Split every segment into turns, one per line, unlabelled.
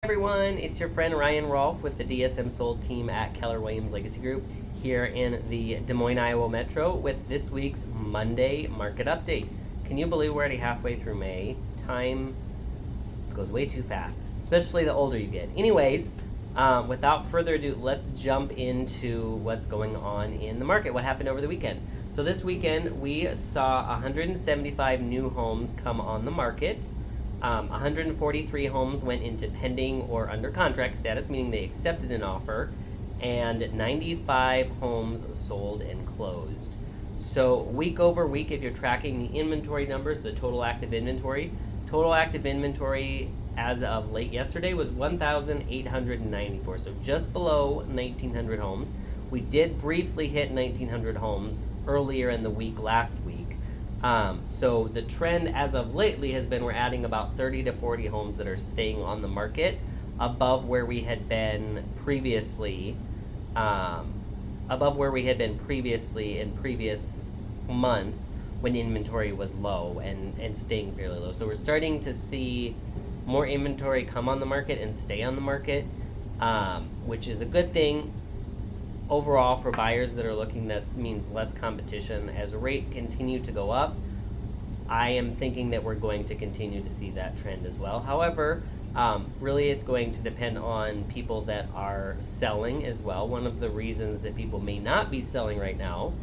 Everyone, it's your friend Ryan Rolfe with the dsmSOLD team at Keller Williams Legacy Group here in the Des Moines, Iowa Metro with this week's Monday market update. Can you believe we're already halfway through May? Time goes way too fast, especially the older you get. Anyways, without further ado, let's jump into what's going on in the market, what happened over the weekend. So this weekend, we saw 175 new homes come on the market. 143 homes went into pending or under contract status, meaning they accepted an offer, and 95 homes sold and closed. So week over week, if you're tracking the inventory numbers, the total active inventory as of late yesterday was 1,894, so just below 1,900 homes. We did briefly hit 1,900 homes earlier in the week last week. So the trend as of lately has been we're adding about 30 to 40 homes that are staying on the market above where we had been previously, in previous months when inventory was low and staying fairly low. So we're starting to see more inventory come on the market and stay on the market, which is a good thing. Overall, for buyers that are looking, that means less competition. As rates continue to go up, I am thinking that we're going to continue to see that trend as well. However, really it's going to depend on people that are selling as well. One of the reasons that people may not be selling right now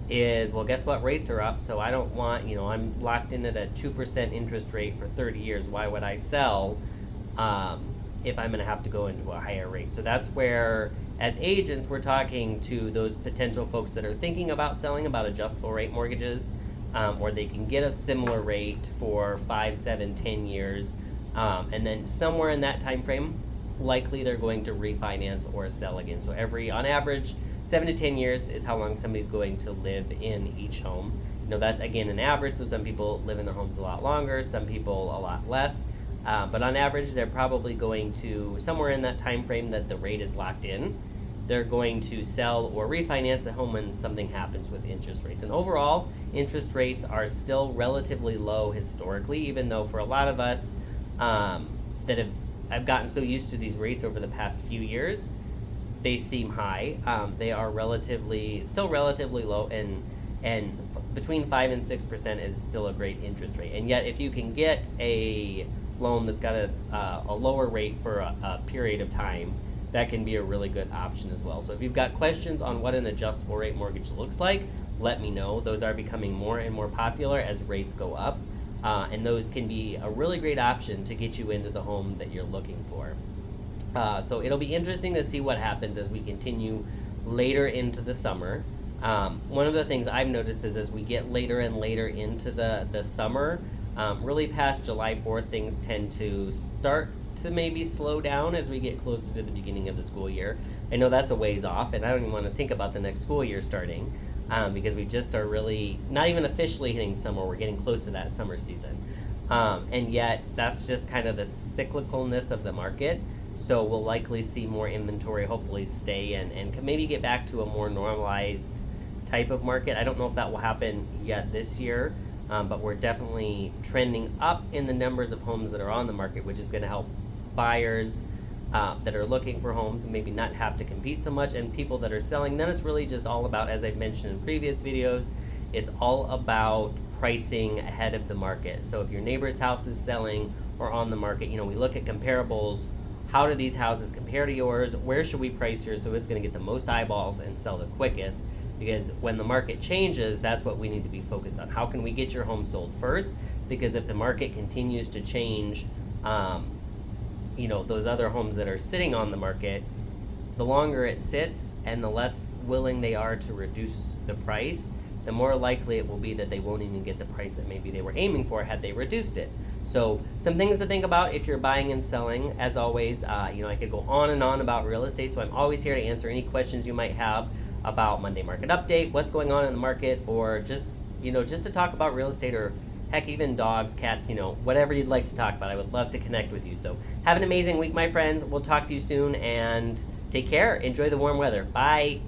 is, well, guess what? Rates are up, so I don't want, I'm locked in at a 2% interest rate for 30 years. Why would I sell if I'm going to have to go into a higher rate? So that's where, as agents, we're talking to those potential folks that are thinking about selling about adjustable rate mortgages, or they can get a similar rate for 5, 7, 10 years, and then somewhere in that time frame, likely they're going to refinance or sell again. So on average, 7 to 10 years is how long somebody's going to live in each home. That's again an average, so some people live in their homes a lot longer, some people a lot less. But on average, they're probably going to, somewhere in that time frame that the rate is locked in, they're going to sell or refinance the home when something happens with interest rates. And overall, interest rates are still relatively low historically, even though for a lot of us that have gotten so used to these rates over the past few years, they seem high. They are still relatively low, and between 5 and 6% is still a great interest rate. And yet, if you can get a loan that's got a lower rate for a period of time, that can be a really good option as well. So if you've got questions on what an adjustable rate mortgage looks like, let me know. Those are becoming more and more popular as rates go up, and those can be a really great option to get you into the home that you're looking for. So it'll be interesting to see what happens as we continue later into the summer. One of the things I've noticed is as we get later and later into the summer, really past July 4th, things tend to start to maybe slow down as we get closer to the beginning of the school year. I know that's a ways off, and I don't even want to think about the next school year starting, because we just are really not even officially hitting summer. We're getting close to that summer season, and yet that's just kind of the cyclicalness of the market. So we'll likely see more inventory hopefully stay and maybe get back to a more normalized type of market. I don't know if that will happen yet this year, but we're definitely trending up in the numbers of homes that are on the market, which is going to help buyers that are looking for homes and maybe not have to compete so much, and people that are selling. Then it's really just all about, as I've mentioned in previous videos, it's all about pricing ahead of the market. So if your neighbor's house is selling or on the market, we look at comparables. How do these houses compare to yours? Where should we price yours so it's going to get the most eyeballs and sell the quickest? Because when the market changes, that's what we need to be focused on. How can we get your home sold first? Because if the market continues to change, those other homes that are sitting on the market, the longer it sits and the less willing they are to reduce the price, the more likely it will be that they won't even get the price that maybe they were aiming for had they reduced it. So some things to think about if you're buying and selling. As always, I could go on and on about real estate, so I'm always here to answer any questions you might have about Monday market update, what's going on in the market, or just to talk about real estate, or heck, even dogs, cats, whatever you'd like to talk about. I would love to connect with you. So have an amazing week, my friends. We'll talk to you soon, and take care. Enjoy the warm weather. Bye.